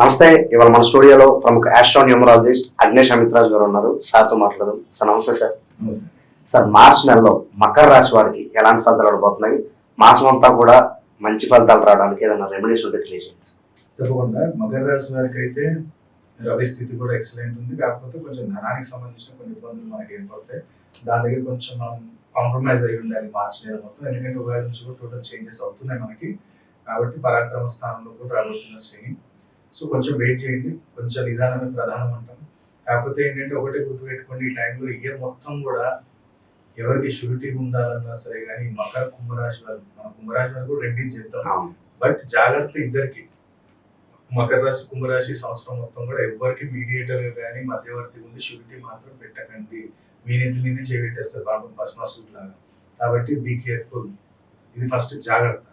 నమస్తే. ఇవాళ మన స్టూడియోలో ప్రముఖ ఆస్ట్రోన్యూమరాలజిస్ట్ అగ్నేష్ అమిత్రాజ్ గారు ఉన్నారు. సార్తో మాట్లాడదాం. సార్ నమస్తే సార్. సార్, మార్చి నెలలో మకర రాశి వారికి ఎలాంటి ఫలితాలు రాబోతున్నాయి? మాసం అంతా కూడా మంచి ఫలితాలు రావడానికి ఏదైనా రెమెడీస్ ఉంటే తెలియజేయండి. తప్పకుండా. మకర రాశి వారికి అయితే రవి స్థితి కూడా ఎక్సలెంట్ ఉంది. కాకపోతే కొంచెం ధనానికి సంబంధించిన కొన్ని ఇబ్బందులు మనకి ఏర్పడతాయి. దాని దగ్గర కొంచెం మనం కాంప్రమైజ్ అయి ఉండాలి మార్చి నెల మొత్తం. ఎందుకంటే ఉగాది నుంచి కూడా టోటల్ చేంజెస్ అవుతున్నాయి మనకి. కాబట్టి పరాక్రమ స్థానంలో కూడా రాబోతున్న శని. సో కొంచెం వెయిట్ చేయండి. కొంచెం నిదానమే ప్రధానం అంటాం. కాకపోతే ఏంటంటే ఒకటే గుర్తుపెట్టుకోండి, ఈ టైంలో ఇయర్ మొత్తం కూడా ఎవరికి షూరిటీ ఉండాలన్నా సరే కానీ మకర కుంభరాశి వారు, మన కుంభరాశి వారు కూడా రెండింటి చెప్తాం. బట్ జాగ్రత్త ఇద్దరికి, మకర రాశి కుంభరాశి సంవత్సరం మొత్తం కూడా ఎవరికి మీడియేటర్ కానీ మధ్యవర్తి ఉండి షూరిటీ మాత్రం పెట్టకండి. మీ నిధులనే చేపెట్టేస్తారు భస్మాసుడు లాగా. కాబట్టి బీ కేర్ఫుల్. ఇది ఫస్ట్ జాగ్రత్త.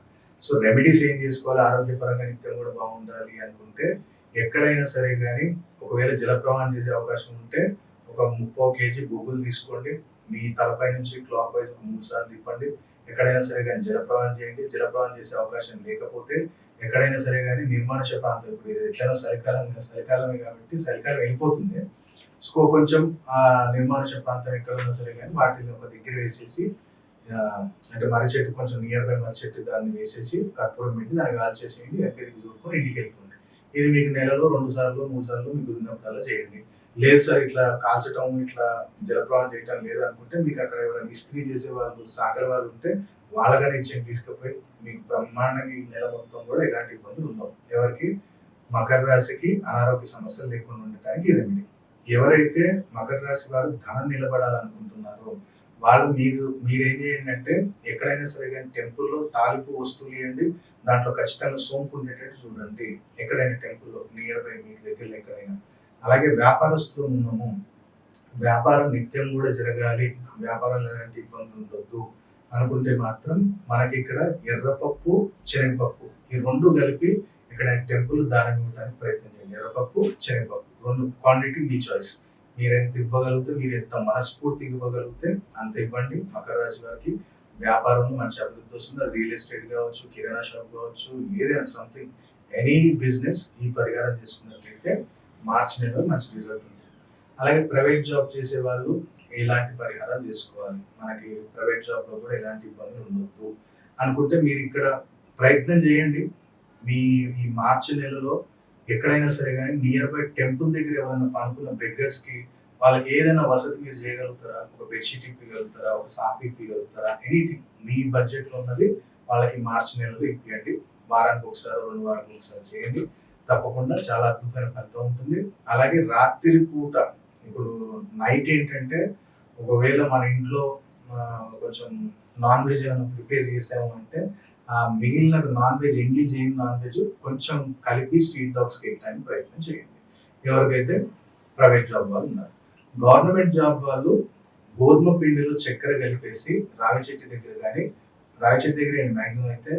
సో రెమెడీస్ ఏం చేసుకోవాలి? ఆరోగ్యపరంగా నిత్యం కూడా బాగుండాలి అనుకుంటే ఎక్కడైనా సరే కానీ ఒకవేళ జలప్రవాహం చేసే అవకాశం ఉంటే ఒక 30 kg బొగ్గులు తీసుకోండి. మీ తలపై నుంచి క్లాక్ వైజ్ 3 సార్లు తిప్పండి. ఎక్కడైనా సరే కానీ జలప్రవాహం చేయండి. జలప్రవాహం చేసే అవకాశం లేకపోతే ఎక్కడైనా సరే కానీ నిర్మానుష ప్రాంతం, ఇప్పుడు ఇది ఎట్లైనా చలికాలమే కాబట్టి చలికాలం వెళ్ళిపోతుంది. సో కొంచెం ఆ నిర్మానుష ప్రాంతం ఎక్కడైనా సరే కానీ వాటిని ఒక దగ్గర వేసేసి, అంటే మర్రి చెట్టు కొంచెం నియర్ బై మర్రి చెట్టు దాన్ని వేసేసి కర్పూరం పెట్టి దాన్ని కాల్చేసేయండి. ఎక్కడికి చూసుకొని ఇంటికి వెళ్ళిపోండి. ఇది మీకు నెలలో 2 సార్లు 3 సార్లు మీకు కుదిరినప్పుడల్లా చేయండి. లేదు సార్ ఇట్లా కాల్చడం, ఇట్లా జలప్రవాహం చేయటం లేదు అనుకుంటే మీకు అక్కడ ఎవరైనా ఇస్త్రీ చేసే వాళ్ళు, సాకలి వాళ్ళు ఉంటే వాళ్ళగానే ఇచ్చేసి తీసుకుపోయి మీకు బ్రహ్మాండంగా ఈ నెల మొత్తం కూడా ఎలాంటి ఇబ్బందులు ఉండవు. ఎవరికి? మకర రాశికి అనారోగ్య సమస్యలు లేకుండా ఉండటానికి రెమెడీ. ఎవరైతే మకర రాశి వారు ధనం నిలబడాలనుకుంటున్నారో వాళ్ళు మీరేం చేయండి అంటే ఎక్కడైనా సరే కానీ టెంపుల్లో తాలింపు వస్తువులు ఇవ్వండి. దాంట్లో ఖచ్చితంగా సోంపు ఉండేటట్టు చూడండి. ఎక్కడైనా టెంపుల్లో నియర్ బై మీకు దగ్గరలో ఎక్కడైనా. అలాగే వ్యాపారస్తులు ఉన్నాము, వ్యాపారం నిత్యం కూడా జరగాలి, వ్యాపారంలో ఎలాంటి ఇబ్బందులు ఉండొద్దు అనుకుంటే మాత్రం మనకి ఇక్కడ ఎర్రపప్పు, శనగపప్పు ఈ 2 కలిపి ఇక్కడ టెంపుల్ దానం ఇవ్వడానికి ప్రయత్నం చేయండి. ఎర్రపప్పు, శనగపప్పు 2 క్వాంటిటీ మీ చాయిస్. మీరెంత ఇవ్వగలిగితే, మీరు ఎంత మనస్ఫూర్తిగా ఇవ్వగలిగితే అంత ఇవ్వండి. మకర రాశి వారికి వ్యాపారంలో మంచి అభివృద్ధి వస్తుంది. అది రియల్ ఎస్టేట్ కావచ్చు, కిరాణా షాప్ కావచ్చు, ఏదైనా సంథింగ్ ఎనీ బిజినెస్ ఈ పరిహారం చేసుకున్నట్లయితే మార్చి నెలలో మంచి రిజల్ట్ ఉంటుంది. అలాగే ప్రైవేట్ జాబ్ చేసే వాళ్ళు ఎలాంటి పరిహారాలు చేసుకోవాలి, మనకి ప్రైవేట్ జాబ్లో కూడా ఎలాంటి ఇబ్బందులు ఉండొద్దు అనుకుంటే మీరు ఇక్కడ ప్రయత్నం చేయండి. మీ ఈ మార్చి నెలలో ఎక్కడైనా సరే కానీ నియర్ బై టెంపుల్ దగ్గర ఎవరైనా పనుకున్న బెగ్గర్స్కి వాళ్ళకి ఏదైనా వసతి మీరు చేయగలుగుతారా? ఒక బెడ్షీట్ ఇప్పగలుగుతారా? ఒక సాప్ ఇప్పగలుగుతారా? ఎనీథింగ్ మీ బడ్జెట్లో ఉన్నది వాళ్ళకి మార్చి నెలలో ఇప్పియండి. వారానికి ఒకసారి 2 వారాలకు ఒకసారి చేయండి. తప్పకుండా చాలా అద్భుతమైన ఫలితం ఉంటుంది. అలాగే రాత్రి పూట, ఇప్పుడు నైట్ ఏంటంటే ఒకవేళ మన ఇంట్లో కొంచెం నాన్ వెజ్ ఏమైనా ప్రిపేర్ చేసాము అంటే ఆ మిగిలిన నాన్ వెజ్, ఎంగిల్ చేయని నాన్ వెజ్ కొంచెం కలిపి స్ట్రీట్ డాగ్స్కి ఇవ్వడానికి ప్రయత్నం చేయండి. ఎవరికైతే ప్రైవేట్ జాబ్ వాళ్ళు ఉన్నారు. గవర్నమెంట్ జాబ్ వాళ్ళు గోధుమ పిండిలో చక్కెర కలిపేసి రావి చెట్టు దగ్గర కానీ, రావి చెట్టు దగ్గర మ్యాక్సిమం అయితే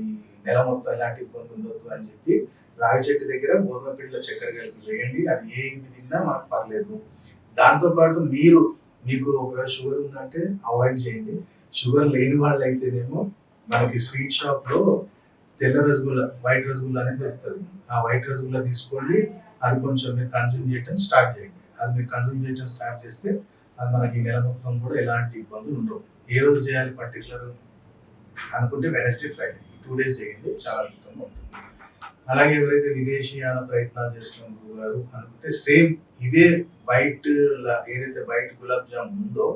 ఈ నెల మొత్తం ఎలాంటి ఇబ్బంది ఉండొద్దు అని చెప్పి రావి చెట్టు దగ్గర గోధుమ పిండిలో చక్కెర కలిపి వేయండి. అది ఏ ఇవి తిన్నా మనకు పర్లేదు. దాంతోపాటు మీకు ఒకవేళ షుగర్ ఉందంటే అవాయిడ్ చేయండి. షుగర్ లేని వాళ్ళు అయితేనేమో మనకి స్వీట్ షాప్ లో తెల్ల రసగుల్లా, వైట్ రసగుల్లా అనేది దొరుకుతుంది. ఆ వైట్ రసగుల్లా తీసుకోండి. అది కొంచెం మీరు కన్జ్యూమ్ చేయడం స్టార్ట్ చేయండి. అది మీరు కన్జ్యూమ్ చేయడం స్టార్ట్ చేస్తే అది మనకి నెల మొత్తం కూడా ఎలాంటి ఇబ్బందులు ఉండవు. ఏ రోజు చేయాలి పర్టికులర్ అనుకుంటే వెనస్డే, ఫ్రైడే 2 days చేయండి. చాలా అద్భుతంగా ఉంటుంది. అలాగే ఎవరైతే విదేశీయాన ప్రయత్నాలు చేస్తున్నాం గురుగారు అనుకుంటే సేమ్ ఇదే వైట్, ఏదైతే వైట్ గులాబ్ జామ్ ఉందో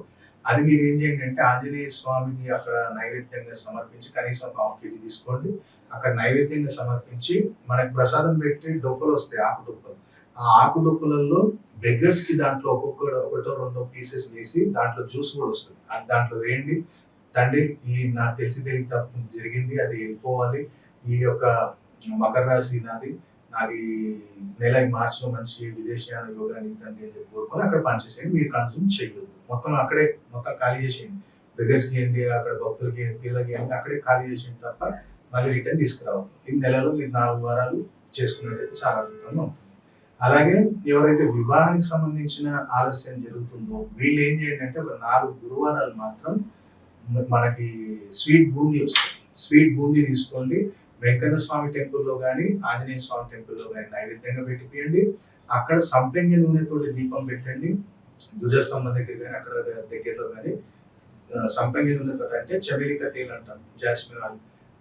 అది మీరు ఏం చేయండి అంటే ఆంజనేయ స్వామికి అక్కడ నైవేద్యంగా సమర్పించి కనీసం 1/2 kg తీసుకోండి. అక్కడ నైవేద్యంగా సమర్పించి మనకి ప్రసాదం పెట్టి డొప్పలు వస్తాయి, ఆకు డొప్పలు. ఆ ఆకు డొప్పలలో బెగ్గర్స్ కి దాంట్లో ఒకటో 2 పీసెస్ వేసి దాంట్లో జ్యూస్ కూడా వస్తుంది. అది దాంట్లో వేయండి. తండ్రి, ఈ నాకు తెలియక తప్పు జరిగింది, అది వెళ్ళిపోవాలి. ఈ యొక్క మకర రాశి నాది, నాకు ఈ నెల మార్చిలో మంచి విదేశీయాన యోగా తండ్రి అని చెప్పి కోరుకొని అక్కడ పనిచేసేయండి. మీరు కన్జ్యూమ్ చేయొద్దు. మొత్తం ఖాళీ చేసేయండి. బెగ్గర్స్కి ఏంటి, అక్కడ భక్తులకి ఏంటి, పిల్లలకి ఏంటి, అక్కడే ఖాళీ చేసేయండి తప్ప మళ్ళీ రిటర్న్ తీసుకురావద్దు. ఈ నెలలో మీరు 4 వారాలు చేసుకున్నట్టయితే చాలా అద్భుతంగా ఉంటుంది. అలాగే ఎవరైతే వివాహానికి సంబంధించిన ఆలస్యం జరుగుతుందో వీళ్ళు ఏం చేయండి అంటే ఒక 4 గురువారాలు మాత్రం మనకి స్వీట్ బూందీ వస్తుంది. స్వీట్ బూందీ తీసుకోండి. వెంకన్న స్వామి టెంపుల్లో కానీ ఆంజనేయ స్వామి టెంపుల్లో కానీ నైవేద్యంగా పెట్టిపియండి. అక్కడ సంపెంగ నూనెతోటి దీపం పెట్టండి. ధ్వజస్తంభం దగ్గర కానీ అక్కడ దగ్గరలో కానీ సంపెంగ నూనెతో అంటే చమెలిక తేల్ అంటాం, జాస్మిన్ ఆయిల్,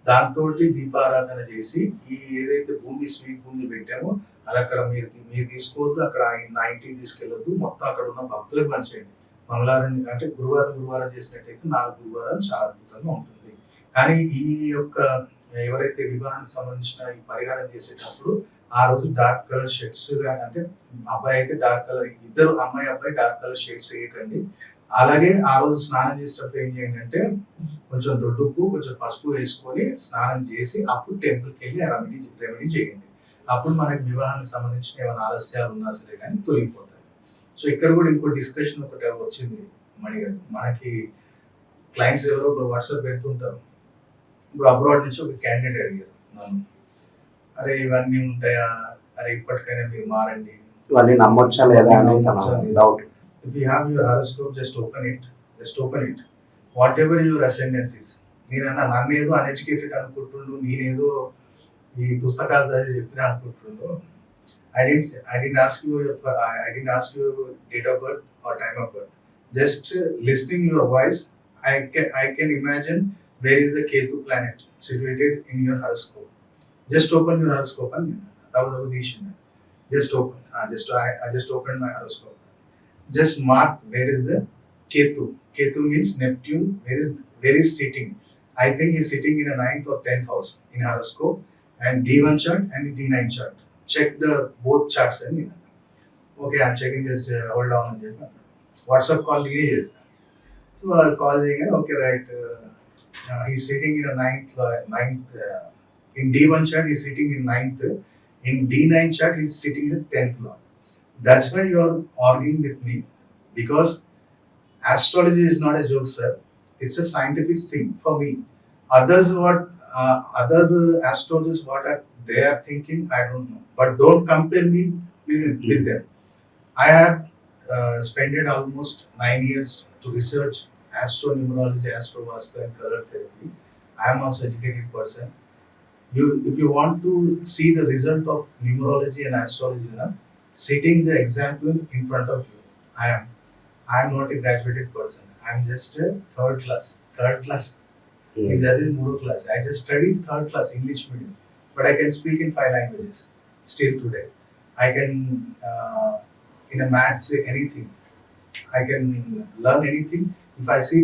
దాంతో దీపారాధన చేసి ఈ ఏదైతే బూందీ స్వీట్ బూందీ పెట్టామో అది అక్కడ మీరు తీసుకోవద్దు, అక్కడ నా ఇంటికి తీసుకెళ్ళొద్దు, మొత్తం అక్కడ ఉన్న భక్తులకు పంచేయండి. మంగళవారం అంటే గురువారం చేసినట్టయితే 4 గురువారాలు చాలా అద్భుతంగా ఉంటుంది. కానీ ఈ యొక్క ఎవరైతే వివాహానికి సంబంధించిన ఈ పరిహారం చేసేటప్పుడు ఆ రోజు డార్క్ కలర్ షర్ట్స్ కానీ, అంటే అబ్బాయి అయితే డార్క్ కలర్, ఇద్దరు అమ్మాయి అబ్బాయి డార్క్ కలర్ షర్ట్స్ వేయకండి. అలాగే ఆ రోజు స్నానం చేసేటప్పుడు ఏం చేయండి అంటే కొంచెం దొడ్డుప్పు కొంచెం పసుపు వేసుకొని స్నానం చేసి అప్పుడు టెంపుల్కి వెళ్ళి ఆ రెమెడీ చేయండి. అప్పుడు మనకి వివాహానికి సంబంధించిన ఏమైనా ఆలస్యాలు ఉన్నా సరే కానీ తొలగిపోతాయి. సో ఇక్కడ కూడా ఇంకో డిస్కషన్ ఒకటి వచ్చింది మణి గారు. మనకి క్లయింట్స్ ఎవరో ఇప్పుడు వాట్సాప్ పెడుతుంటారు. ఇప్పుడు అబ్రాడ్ నుంచి ఒక క్యాండిడేట్ అడిగారు నన్ను, అరే ఇవన్నీ ఉంటాయా, అరే ఇప్పటికైనా మీరు మారండి, ఇవన్నీ నమ్మొచ్చా లేదా అని doubt. If you have your horoscope, just open it. Whatever your ascendance is. నేనన్నా నన్నేదో అన్ఎడ్యుకేటెడ్ అనుకుంటుండు, నేనేదో ఈ పుస్తకాలు చదివి చెప్పిన అనుకుంటుండు. I didn't ask you date of birth or time of birth. Just listening your voice, I can imagine where is the Ketu planet situated in your horoscope. Just open your horoscope and just open. I just opened my horoscope. Just mark where is the Ketu. Ketu means Neptune. Where is sitting? I think he's sitting in a 9th or 10th house in horoscope, and D1 chart and D9 chart. Check the both charts and okay, I'm checking. Just hold on and WhatsApp call is. So I'll call again. Okay, right. He's sitting in a 9th. In D1 chart, he's sitting in 9th. In D9 chart, he's sitting in the 10th law. That's why you are arguing with me, because astrology is not a joke, sir. It's a scientific thing for me. Other astrologers, they are thinking, I don't know. But don't compare me with them. I have spent almost 9 years to research astronumerology, astrovastu, and color therapy. I am also educated person. If you want to see the result of numerology and astrology, sitting the example in front of you, I am not a graduated person. I am just a third class. Class. I just studied third class English medium, but I can speak in 5 languages still today. I can in a maths say anything. I can learn anything. If I see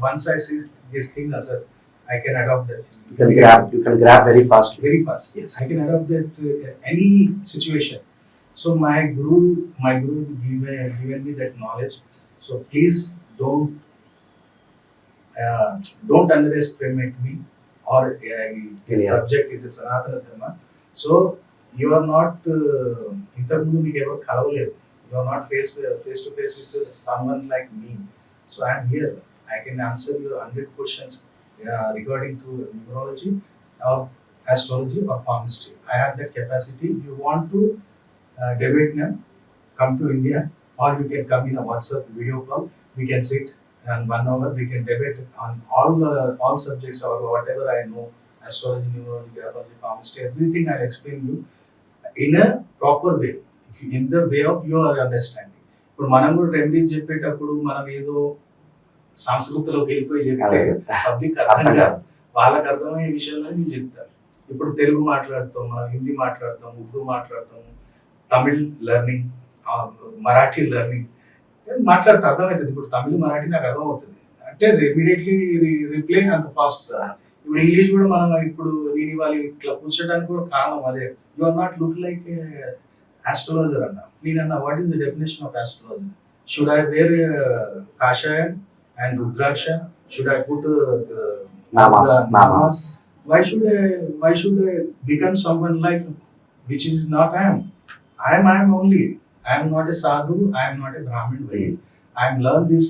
once I see this thing, I can adopt that. You can grab very fast. Very fast. Yes. I can adopt that any situation. So my guru given me that knowledge. So please don't underestimate me, or this subject is a Sanatana Dharma. So you are not interview me ever kalavaledu. You are not face to face with someone like me. So I am here. I can answer your 100 questions regarding to numerology or astrology or palmistry. I have that capacity. If you want to debate now, come to India, or you can come in a WhatsApp video call. We can sit and 1 hour we can debate on all subjects or whatever I know, astrology, numerology, graphology, palmistry, everything I'll explain you in a proper way, in the way of your understanding. ఇప్పుడు మనం కూడా remedies చెప్పేటప్పుడు మనం ఏదో సంస్కృతిలోకి వెళ్ళిపోయి చెప్తే public అర్థం కాదు. వాళ్ళకి అర్థమయ్యే విషయంలో నేను చెప్తాను. ఇప్పుడు తెలుగు మాట్లాడతాం, మనం హిందీ మాట్లాడతాం, ఉర్దూ మాట్లాడతాం, తమిళ్ లెర్నింగ్, మరాఠీ లెర్నింగ్ మాట్లాడితే అర్థమవుతుంది. ఇప్పుడు తమిళ మరాఠీ నాకు అర్థమవుతుంది అంటే ఇమీడియట్లీ రిప్లై అంత ఫాస్ట్. ఇప్పుడు ఇంగ్లీష్ కూడా మనం ఇప్పుడు నేను ఇవాళ ఇట్లా కూర్చోడానికి కూడా కారణం అదే. You are not look like astrologer అన్న. నేనన్నా what is the definition of astrologer? Should I wear kashayam and rudraksha? Should I put namas? Why should I become someone like which is not I am? I am only. I am not a sadhu. I am not a brahmin. I am learned this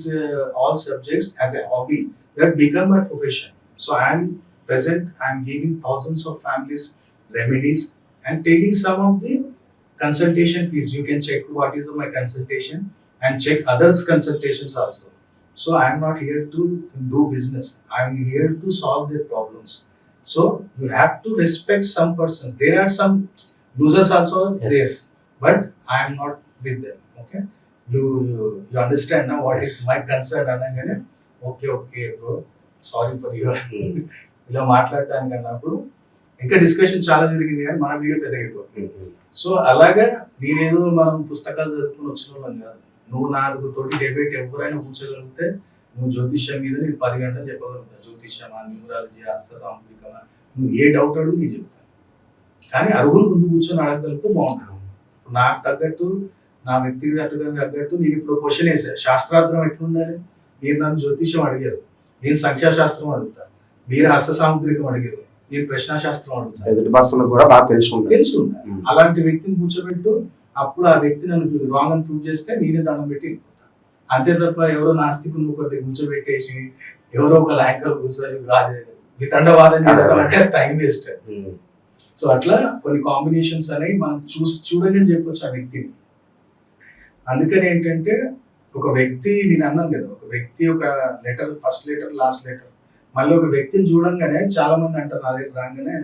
all subjects as a hobby that become my profession. So I am present. I am giving thousands of families remedies and taking some of the consultation fees. You can check what is my consultation and check others' consultations also. So I am not here to do business. I am here to solve their problems. So you have to respect some persons. There are some losers also. Yes. Yes, but I am not with them. Okay, you understand now what is my concern అనగానే okay bro, sorry for your ఇలా మాట్లాడటానికి అన్నప్పుడు ఇంకా discussion చాలా జరిగింది కానీ మన video పెద్దగైపోతుంది. So అలాగా నేనేదో మనం పుస్తకాలు చదువుకుని వచ్చిన వాళ్ళం కాదు. నువ్వు నాలుగు తోటి డెబేట్ ఎవరైనా కూర్చోగలిగితే నువ్వు జ్యోతిష్యం మీద నేను 10 గంటలు చెప్పగలుగుతావు. జ్యోతిష్యమా, న్యూమరాలజీ, హస్త సాంపులికమా, నువ్వు ఏ డౌట్ అడుగు నీ చెప్తాను. కానీ అరుగులు ముందు కూర్చొని అడగగలిగితే బాగుంటుంది. నాకు తగ్గట్టు, నా వ్యక్తిగతంగా తగ్గట్టు నేను ఇప్పుడు క్వశ్చన్ వేసాను, శాస్త్రార్థం ఎట్లుండాలి. మీరు నన్ను జ్యోతిష్యం అడిగారు, నేను సంఖ్యాశాస్త్రం అడుగుతాను. మీరు హస్త సాముద్రికం అడిగారు, నేను ప్రశ్నాశాస్త్రం అడుగుతాను. ఎదుటి పర్సన్ కూడా బాగా తెలుసు. అలాంటి వ్యక్తిని కూర్చోబెట్టు, అప్పుడు ఆ వ్యక్తి నన్ను రాంగ్ అని ప్రూవ్ చేస్తే నేనే దండం పెట్టి వెళ్ళిపోతాను. అంతే తప్ప ఎవరో నాస్తికుని ఒకటి కూర్చోబెట్టేసి ఎవరో ఒక యాంకర్ కూర్చొని వితండవాదం చేస్తామంటే టైం వేస్ట్. సో అట్లా కొన్ని కాంబినేషన్స్ అనేవి మనం చూడని చెప్పొచ్చు ఆ వ్యక్తిని. అందుకని ఏంటంటే ఒక వ్యక్తి, నేను అన్నాను కదా, ఒక వ్యక్తి ఒక letter, first letter, last letter, మళ్ళీ ఒక వ్యక్తిని చూడంగానే చాలా మంది అంటారు, నా దగ్గర రాగానే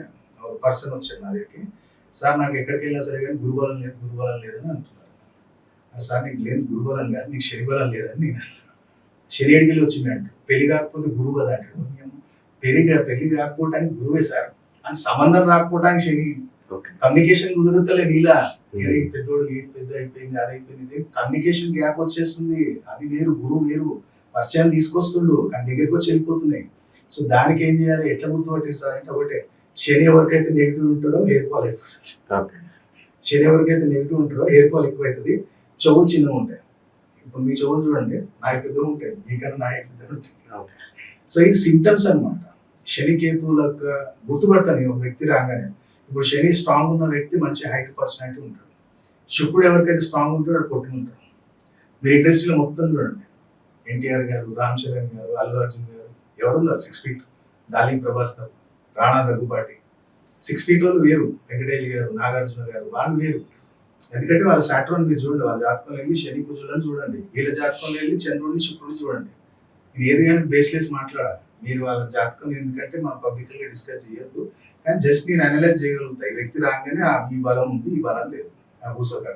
ఒక పర్సన్ వచ్చారు నా దగ్గరికి, సార్ నాకు ఎక్కడికి వెళ్ళినా సరే కానీ గురుబలం లేదని అంటున్నారు. సార్ నీకు లేదు గురుబలం కాదు, నీకు శనిబలం లేదని నేను అంటాను. శని అడిగిలి వచ్చింది అంటాడు, పెళ్లి కాకపోతే గురువు కదా అంటాడు. పెళ్లి కాకపోవటానికి గురువే సార్, అని సంబంధం రాకపోవడానికి శని. కమ్యూనికేషన్ కుదురుతలే నీలా, పెద్దోడు పెద్ద అయిపోయింది, అది అయిపోయింది, కమ్యూనికేషన్ గ్యాప్ వచ్చేస్తుంది. అది వేరు, గురువు వేరు. పరిచయం తీసుకొస్తుండు కానీ దగ్గరికి వచ్చి వెళ్ళిపోతున్నాయి. సో దానికి ఏం చేయాలి, ఎట్లా గుర్తుపట్టారు సార్ అంటే ఒకటే, శని ఎవరికైతే నెగిటివ్ ఉంటాడో హెయిర్ ఫాల్ అయిపోతుంది. శని ఎవరికైతే నెగిటివ్ ఉంటాడో హెయిర్ ఫాల్ ఎక్కువ అవుతుంది. చెవులు చిన్నగా ఉంటాయి. ఇప్పుడు మీ చెవులు చూడండి, నాయ పెద్దగా ఉంటాయి, మీకన్నా నాయ పెద్దగా ఉంటాయి. సో ఈ సింటమ్స్ అన్నమాట. శని కేతువులకు గుర్తుపడతాను నేను ఒక వ్యక్తి రాగానే. ఇప్పుడు శని స్ట్రాంగ్ ఉన్న వ్యక్తి మంచి హైట్ పర్సనాలిటీ ఉంటాడు. శుక్రుడు ఎవరికైతే స్ట్రాంగ్ ఉంటాడో వాడు పొట్టి ఉంటాడు. మీరు ఇండస్ట్రీలో మొత్తం చూడండి, ఎన్టీఆర్ గారు, రామ్ చరణ్ గారు, అల్లు అర్జున్ గారు, ఎవరున్నారు 6 feet, దాలి ప్రభాస్, రాణా దగ్గుబాటి, 6 feet వాళ్ళు వేరు. వెంకటేష్ గారు, నాగార్జున గారు, వాళ్ళు వేరు. ఎందుకంటే వాళ్ళ సాటర్న్ మీరు చూడండి, వాళ్ళ జాతకంలో వెళ్ళి శని కుజులను చూడండి, వీళ్ళ జాతకంలో వెళ్ళి చంద్రుడిని, శుక్రుడిని చూడండి. నేను ఏది కానీ బేస్లెస్ మాట్లాడాలి. మీరు వాళ్ళ జాతకం ఎందుకంటే మనం పబ్లిక్ గా డిస్కస్ చేయొద్దు, కానీ జస్ట్ నేను అనలైజ్ చేయగలుగుతా. ఈ వ్యక్తి రాగానే ఈ బలం ఉంది, ఈ బలం లేదు, కూర్చోక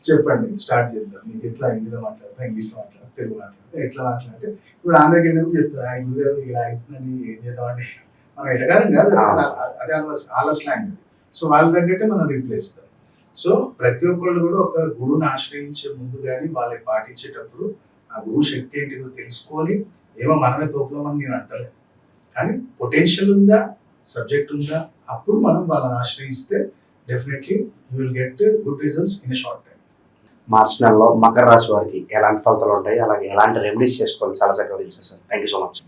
చెప్పండి, స్టార్ట్ చేద్దాం. మీకు ఎట్లా హిందీలో మాట్లాడతా, ఇంగ్లీష్ లో మాట్లాడతా, తెలుగు మాట్లాడతా, ఎట్లా మాట్లాడితే ఇప్పుడు ఆంధ్రకి వెళ్ళినప్పుడు చెప్తారు, ఆ గురుగారు ఇలా అవుతుందని ఏం చేద్దామండి. మనం ఎటకారం కాదు, అదే వాళ్ళ స్లాంగ్. సో వాళ్ళ తగ్గట్టే మనం రీప్లేస్ చేస్తాం. సో ప్రతి ఒక్కళ్ళు కూడా ఒక గురువుని ఆశ్రయించే ముందు కానీ వాళ్ళకి పాటించేటప్పుడు ఆ గురువు శక్తి ఏంటిదో తెలుసుకొని, ఏమో మనమే తోపులమని నేను అంటలేదు, కానీ పొటెన్షియల్ ఉందా, సబ్జెక్ట్ ఉందా, అప్పుడు మనం వాళ్ళని ఆశ్రయిస్తే definitely you will get good results in a short time. మార్చి నెలలో మకర రాశి వారికి ఎలాంటి ఫలితాలు ఉంటాయి, అలాగే ఎలాంటి రెమెడీస్ చేసుకోవాలి, చాలా చక్కగా ఇచ్చేసారు. Thank you so much.